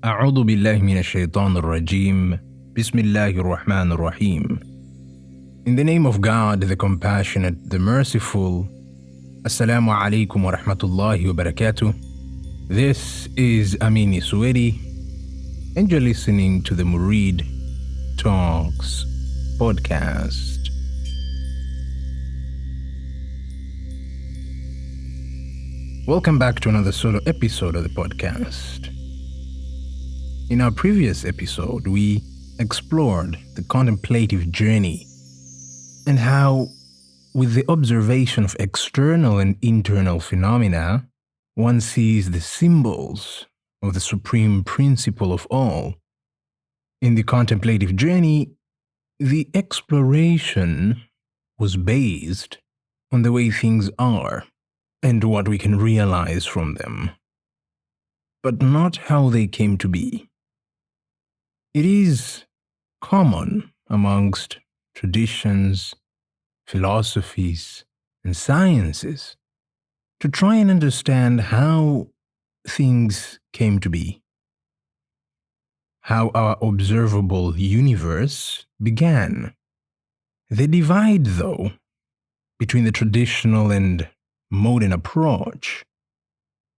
أعوذ بالله من الشيطان الرجيم. بسم الله الرحمن الرحيم. In the name of God, the compassionate, the merciful. Assalamu alaikum wa rahmatullahi wa barakatuh. This is Amini Suedi, and you're listening to the Murid Talks podcast. Welcome back to another solo episode of the podcast. In our previous episode, we explored the contemplative journey and how, with the observation of external and internal phenomena, one sees the symbols of the supreme principle of all. In the contemplative journey, the exploration was based on the way things are and what we can realize from them, but not how they came to be. It is common amongst traditions, philosophies, and sciences to try and understand how things came to be, how our observable universe began. The divide, though, between the traditional and modern approach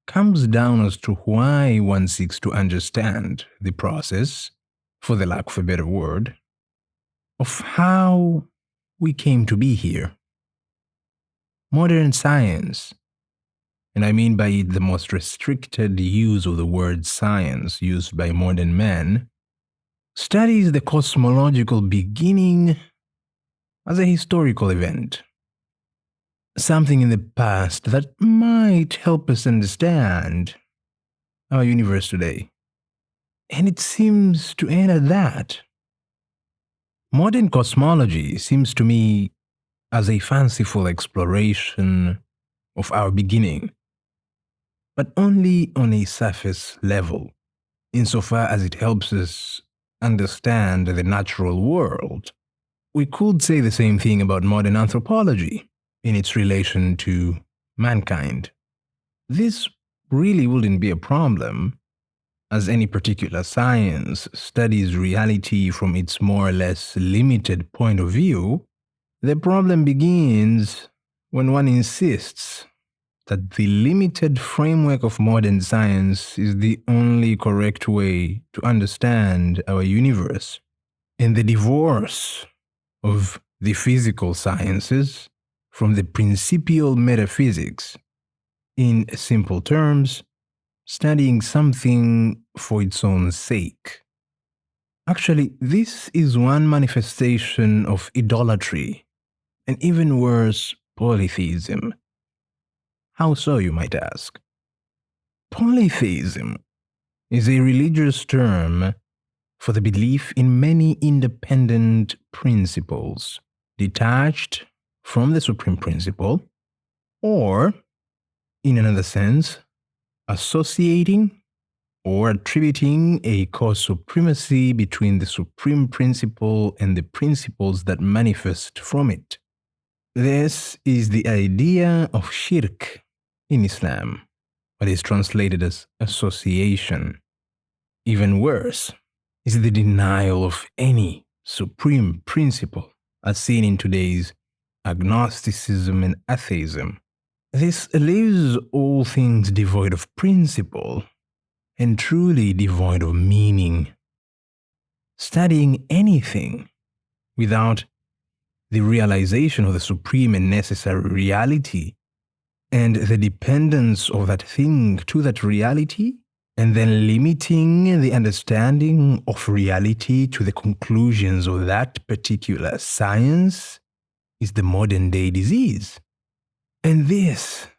comes down as to why one seeks to understand the process, for the lack of a better word, of how we came to be here. Modern science, and I mean by it the most restricted use of the word science used by modern men, studies the cosmological beginning as a historical event, something in the past that might help us understand our universe today. And it seems to end at that. Modern cosmology seems to me as a fanciful exploration of our beginning, but only on a surface level, insofar as it helps us understand the natural world. We could say the same thing about modern anthropology in its relation to mankind. This really wouldn't be a problem, as any particular science studies reality from its more or less limited point of view. The problem begins when one insists that the limited framework of modern science is the only correct way to understand our universe, and the divorce of the physical sciences from the principial metaphysics. In simple terms, studying something for its own sake. Actually, this is one manifestation of idolatry, and even worse, polytheism. How so, you might ask? Polytheism is a religious term for the belief in many independent principles, detached from the supreme principle, or, in another sense, associating or attributing a cause supremacy between the supreme principle and the principles that manifest from it. This is the idea of shirk in Islam, what is translated as association. Even worse is the denial of any supreme principle, as seen in today's agnosticism and atheism. This leaves all things devoid of principle and truly devoid of meaning. Studying anything without the realization of the supreme and necessary reality and the dependence of that thing to that reality, and then limiting the understanding of reality to the conclusions of that particular science, is the modern day disease. And this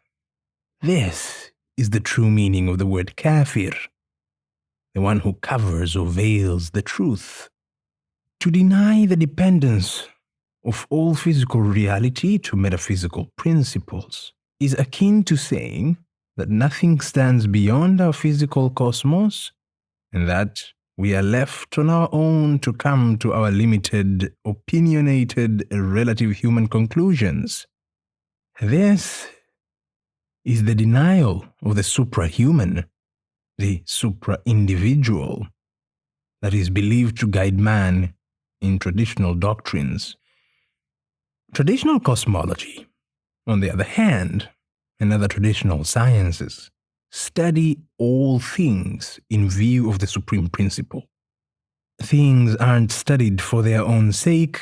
is the true meaning of the word kafir, the one who covers or veils the truth. To deny the dependence of all physical reality to metaphysical principles is akin to saying that nothing stands beyond our physical cosmos and that we are left on our own to come to our limited, opinionated, relative human conclusions. This is the denial of the suprahuman, the supra-individual that is believed to guide man in traditional doctrines. Traditional cosmology, on the other hand, and other traditional sciences, study all things in view of the supreme principle. Things aren't studied for their own sake,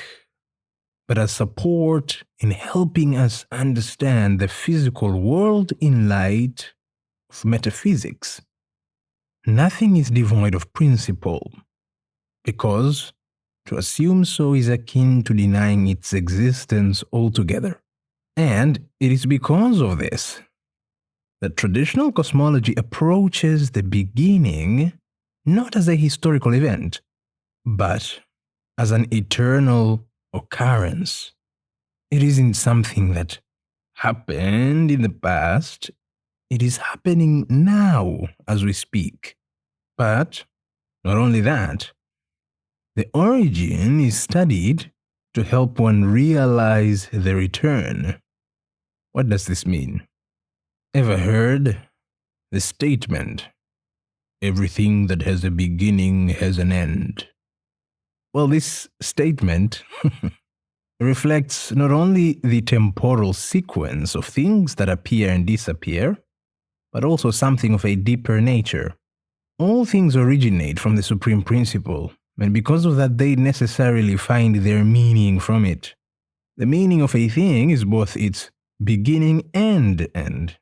but as support in helping us understand the physical world in light of metaphysics. Nothing is devoid of principle, because to assume so is akin to denying its existence altogether. And it is because of this that traditional cosmology approaches the beginning not as a historical event, but as an eternal occurrence. It isn't something that happened in the past, it is happening now as we speak. But not only that, the origin is studied to help one realize the return. What does this mean? Ever heard the statement, everything that has a beginning has an end? Well, this statement reflects not only the temporal sequence of things that appear and disappear, but also something of a deeper nature. All things originate from the supreme principle, and because of that, they necessarily find their meaning from it. The meaning of a thing is both its beginning and end.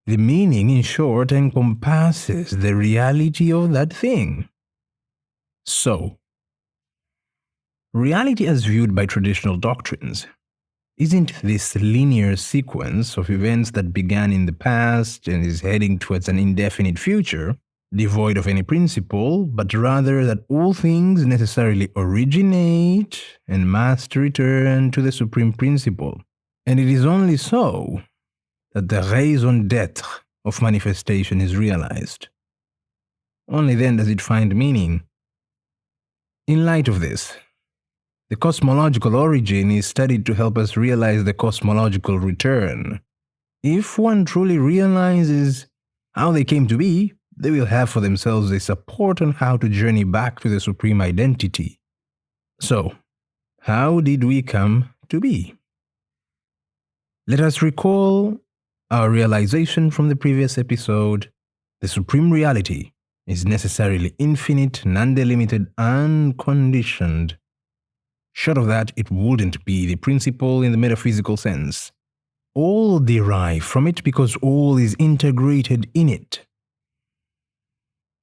The meaning, in short, encompasses the reality of that thing. So, reality as viewed by traditional doctrines isn't this linear sequence of events that began in the past and is heading towards an indefinite future, devoid of any principle, but rather that all things necessarily originate and must return to the supreme principle. And it is only so that the raison d'être of manifestation is realized. Only then does it find meaning. In light of this, the cosmological origin is studied to help us realize the cosmological return. If one truly realizes how they came to be, they will have for themselves a support on how to journey back to the supreme identity. So, how did we come to be? Let us recall our realization from the previous episode. The supreme reality is necessarily infinite, non-delimited, unconditioned. Short of that, it wouldn't be the principle in the metaphysical sense. All derive from it because all is integrated in it.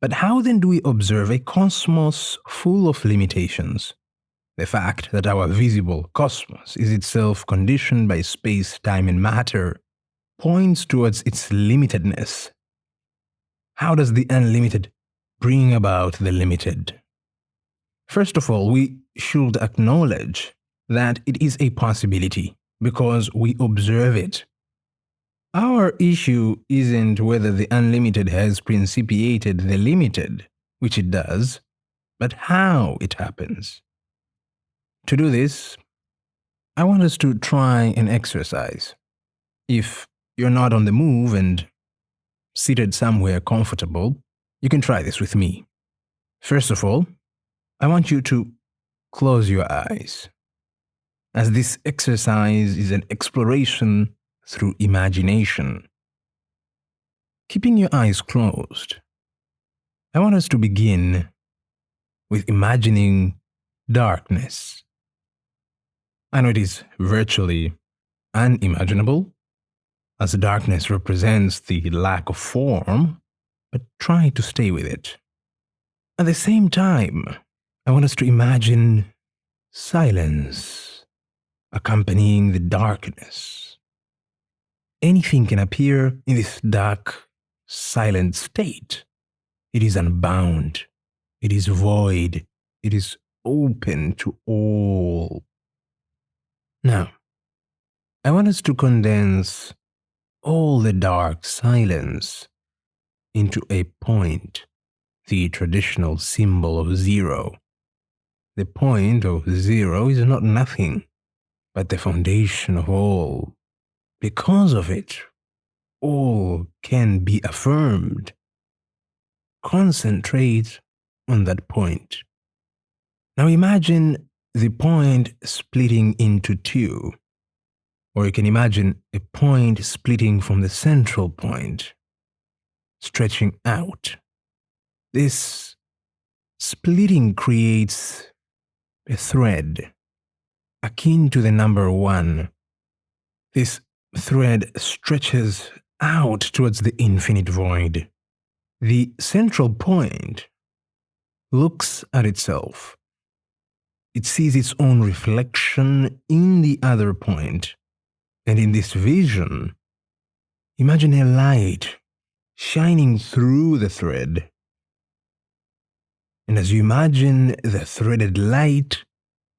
But how then do we observe a cosmos full of limitations? The fact that our visible cosmos is itself conditioned by space, time, and matter points towards its limitedness. How does the unlimited bring about the limited? First of all, we should acknowledge that it is a possibility because we observe it. Our issue isn't whether the unlimited has principiated the limited, which it does, but how it happens. To do this, I want us to try an exercise. If you're not on the move and seated somewhere comfortable, you can try this with me. First of all, I want you to close your eyes, as this exercise is an exploration through imagination. Keeping your eyes closed, I want us to begin with imagining darkness. I know it is virtually unimaginable, as darkness represents the lack of form, but try to stay with it. At the same time, I want us to imagine silence accompanying the darkness. Anything can appear in this dark, silent state. It is unbound. It is void. It is open to all. Now, I want us to condense all the dark silence into a point, the traditional symbol of zero. The point of zero is not nothing, but the foundation of all. Because of it, all can be affirmed. concentrate on that point. Now imagine the point splitting into two, or you can imagine a point splitting from the central point, stretching out. This splitting creates a thread akin to the number 1. This thread stretches out towards the infinite void. The central point looks at itself. It sees its own reflection in the other point. And in this vision, imagine a light shining through the thread. And as you imagine the threaded light,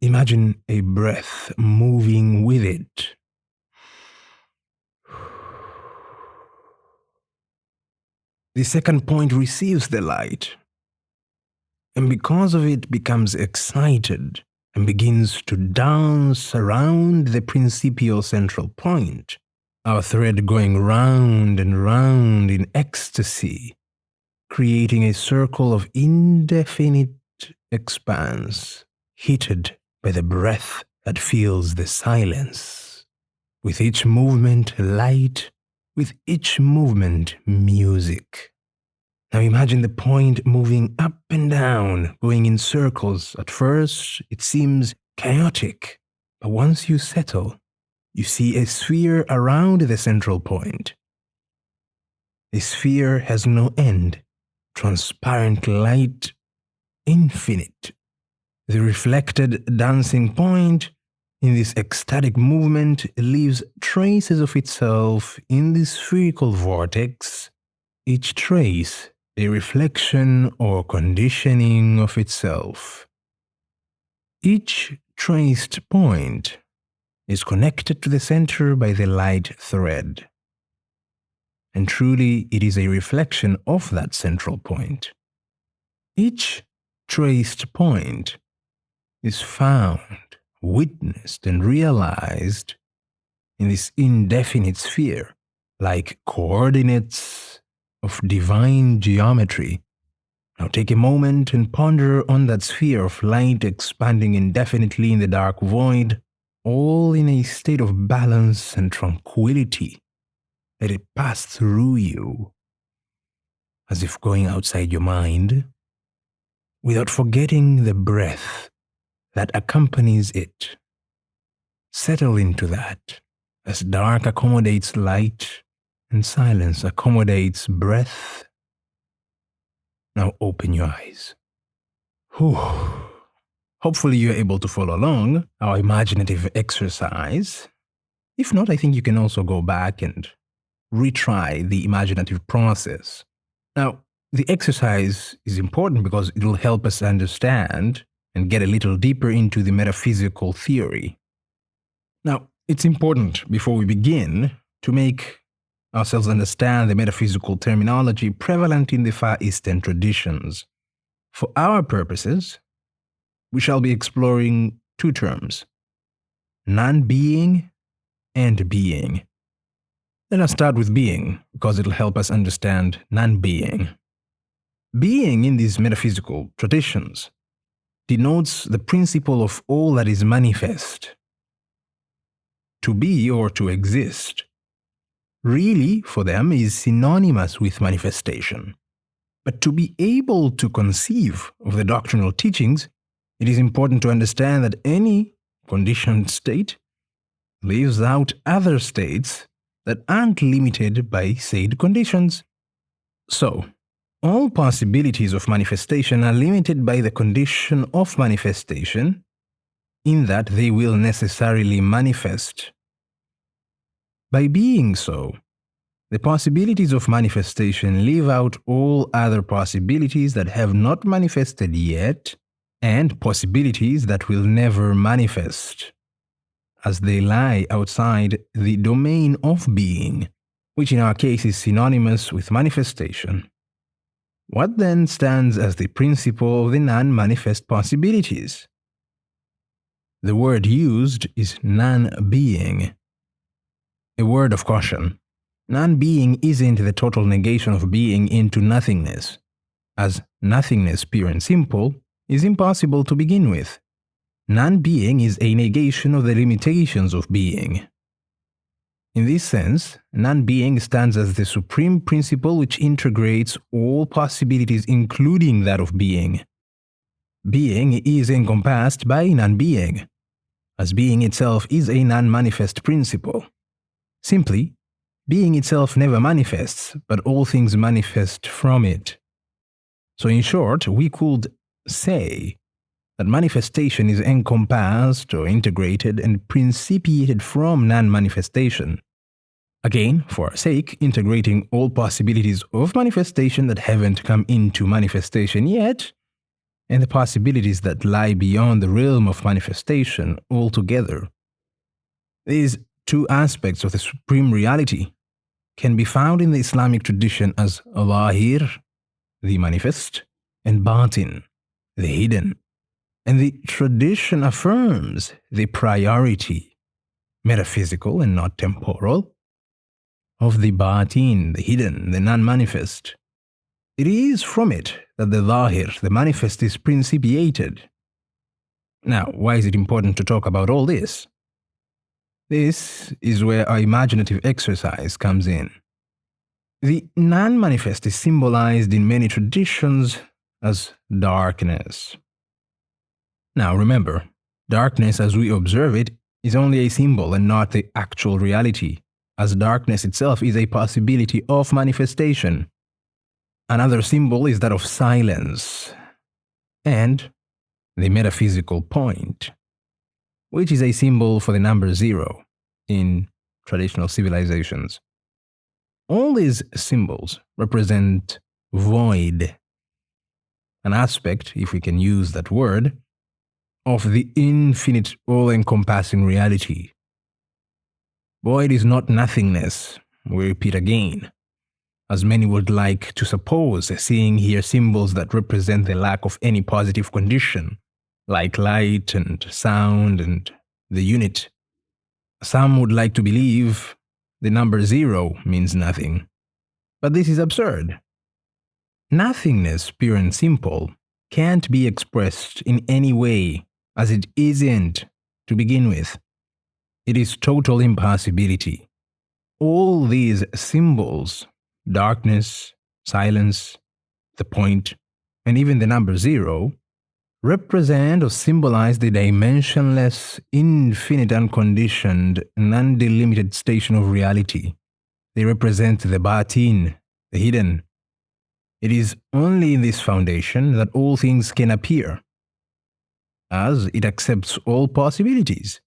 imagine a breath moving with it. The second point receives the light, and because of it becomes excited and begins to dance around the principal central point, our thread going round and round in ecstasy, creating a circle of indefinite expanse, heated by the breath that fills the silence. With each movement, light. With each movement, music. Now imagine the point moving up and down, going in circles. At first, it seems chaotic, but once you settle, you see a sphere around the central point. The sphere has no end, transparent light, infinite. The reflected dancing point in this ecstatic movement leaves traces of itself in the spherical vortex, each trace a reflection or conditioning of itself. Each traced point is connected to the center by the light thread. And truly, it is a reflection of that central point. Each traced point is found, witnessed, and realized in this indefinite sphere, like coordinates of divine geometry. Now take a moment and ponder on that sphere of light expanding indefinitely in the dark void, all in a state of balance and tranquility. Let it pass through you, as if going outside your mind, without forgetting the breath that accompanies it. Settle into that, as dark accommodates light and silence accommodates breath. Now open your eyes. Whew. Hopefully you're able to follow along our imaginative exercise. If not, I think you can also go back and retry the imaginative process. Now, the exercise is important because it will help us understand and get a little deeper into the metaphysical theory. Now, it's important before we begin to make ourselves understand the metaphysical terminology prevalent in the Far Eastern traditions. For our purposes, we shall be exploring two terms: non-being and being. Let us start with being, because it'll help us understand non-being. Being in these metaphysical traditions denotes the principle of all that is manifest. To be or to exist really, for them, is synonymous with manifestation. But to be able to conceive of the doctrinal teachings, it is important to understand that any conditioned state leaves out other states that aren't limited by said conditions. So, all possibilities of manifestation are limited by the condition of manifestation, in that they will necessarily manifest. By being so, the possibilities of manifestation leave out all other possibilities that have not manifested yet, and possibilities that will never manifest, as they lie outside the domain of being, which in our case is synonymous with manifestation. What then stands as the principle of the non-manifest possibilities? The word used is non-being. A word of caution. Non-being isn't the total negation of being into nothingness, as nothingness pure and simple, is impossible to begin with. Non-being is a negation of the limitations of being. In this sense, non-being stands as the supreme principle which integrates all possibilities, including that of being. Being is encompassed by non-being, as being itself is a non-manifest principle. Simply, being itself never manifests, but all things manifest from it. So in short, we could say that manifestation is encompassed or integrated and principiated from non-manifestation. Again, for our sake, integrating all possibilities of manifestation that haven't come into manifestation yet, and the possibilities that lie beyond the realm of manifestation altogether. These two aspects of the supreme reality can be found in the Islamic tradition as Zahir, the manifest, and Batin, the hidden. And the tradition affirms the priority, metaphysical and not temporal, of the Batin, the hidden, the non-manifest. It is from it that the Zahir, the manifest, is principiated. Now, why is it important to talk about all this? This is where our imaginative exercise comes in. The non-manifest is symbolized in many traditions as darkness. Now remember, darkness as we observe it is only a symbol and not the actual reality, as darkness itself is a possibility of manifestation. Another symbol is that of silence, and the metaphysical point, which is a symbol for the number 0 in traditional civilizations. All these symbols represent void, an aspect, if we can use that word, of the infinite, all-encompassing reality. Void is not nothingness, we repeat again, as many would like to suppose, seeing here symbols that represent the lack of any positive condition, like light and sound and the unit. Some would like to believe the number 0 means nothing, but this is absurd. Nothingness, pure and simple, can't be expressed in any way, as it isn't to begin with. It is total impossibility. All these symbols, darkness, silence, the point, and even the number 0, represent or symbolize the dimensionless, infinite, unconditioned, and undelimited station of reality. They represent the Batin, the hidden. It is only in this foundation that all things can appear, as it accepts all possibilities,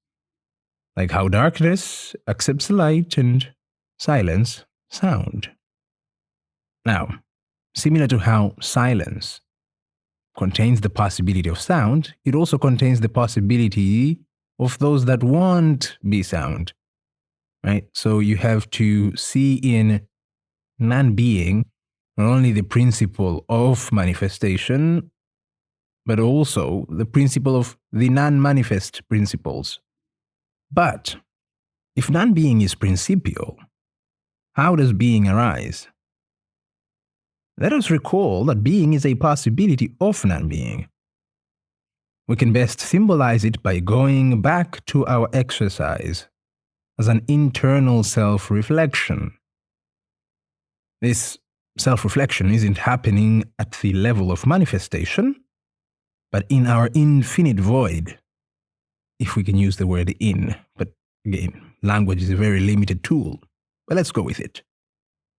like how darkness accepts light and silence sound. Now, similar to how silence contains the possibility of sound, it also contains the possibility of those that won't be sound, right? So you have to see in non-being not only the principle of manifestation, but also the principle of the non-manifest principles. But if non-being is principial, how does being arise? Let us recall that being is a possibility of non-being. We can best symbolize it by going back to our exercise as an internal self-reflection. This self-reflection isn't happening at the level of manifestation, but in our infinite void, if we can use the word in. But again, language is a very limited tool, but let's go with it.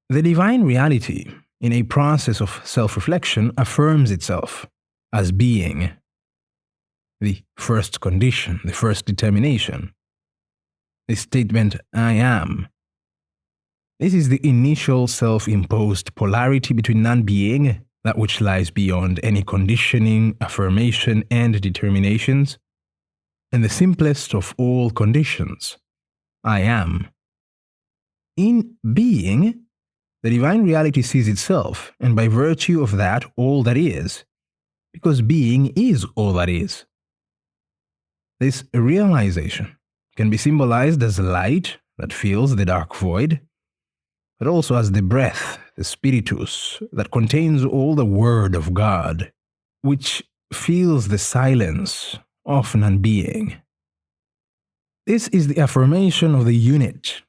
The divine reality, in a process of self-reflection, affirms itself as being, the first condition, the first determination. The statement, I am. This is the initial self-imposed polarity between non-being, that which lies beyond any conditioning, affirmation, and determinations, and the simplest of all conditions, I am. In being, the divine reality sees itself, and by virtue of that, all that is, because being is all that is. This realization can be symbolized as light that fills the dark void, but also as the breath the spiritus that contains all the word of God, which fills the silence of non-being. This is the affirmation of the unit,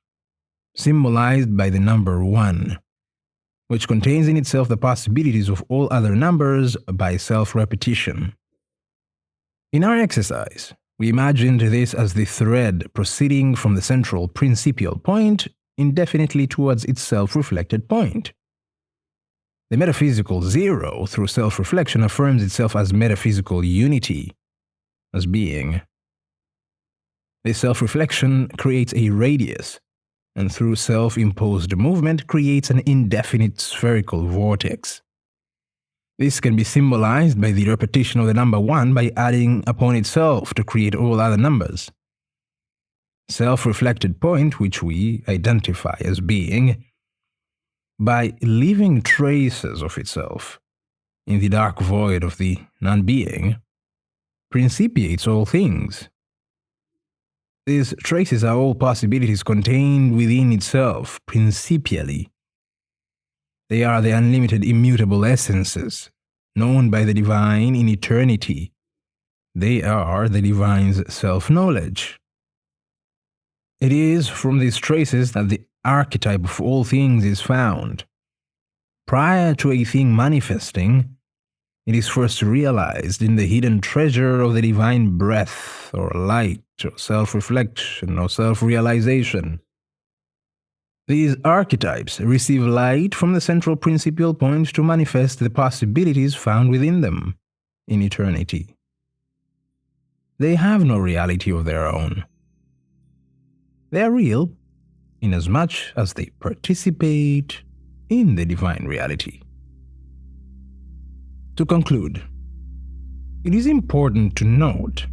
symbolized by the number 1, which contains in itself the possibilities of all other numbers by self-repetition. In our exercise, we imagined this as the thread proceeding from the central principial point indefinitely towards its self-reflected point. The metaphysical zero, through self-reflection, affirms itself as metaphysical unity, as being. This self-reflection creates a radius, and through self-imposed movement creates an indefinite spherical vortex. This can be symbolized by the repetition of the number 1 by adding upon itself to create all other numbers. Self-reflected point, which we identify as being, by leaving traces of itself in the dark void of the non-being, principiates all things. These traces are all possibilities contained within itself, principially. They are the unlimited immutable essences, known by the divine in eternity. They are the divine's self-knowledge. It is from these traces that the archetype of all things is found. Prior to a thing manifesting, it is first realized in the hidden treasure of the divine breath, or light, or self-reflection, or self-realization. These archetypes receive light from the central principal point to manifest the possibilities found within them in eternity. They have no reality of their own. They are real inasmuch as they participate in the divine reality. To conclude, it is important to note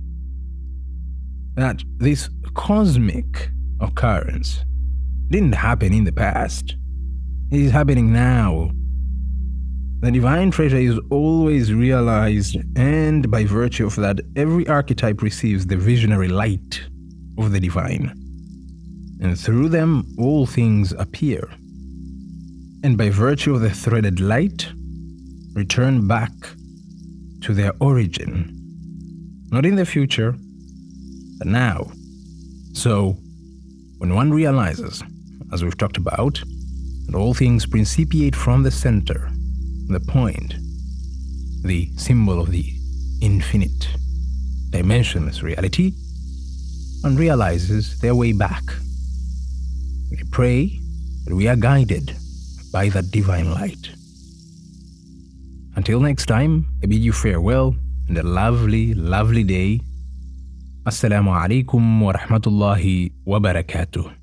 that this cosmic occurrence didn't happen in the past. It is happening now. The divine treasure is always realized, and by virtue of that, every archetype receives the visionary light of the divine. And through them, all things appear. And by virtue of the threaded light, return back to their origin. Not in the future, but now. So, when one realizes, as we've talked about, that all things principiate from the center, the point, the symbol of the infinite, dimensionless reality, one realizes their way back. We pray that we are guided by that divine light. Until next time, I bid you farewell and a lovely, lovely day. Assalamu alaikum wa rahmatullahi wa barakatuh.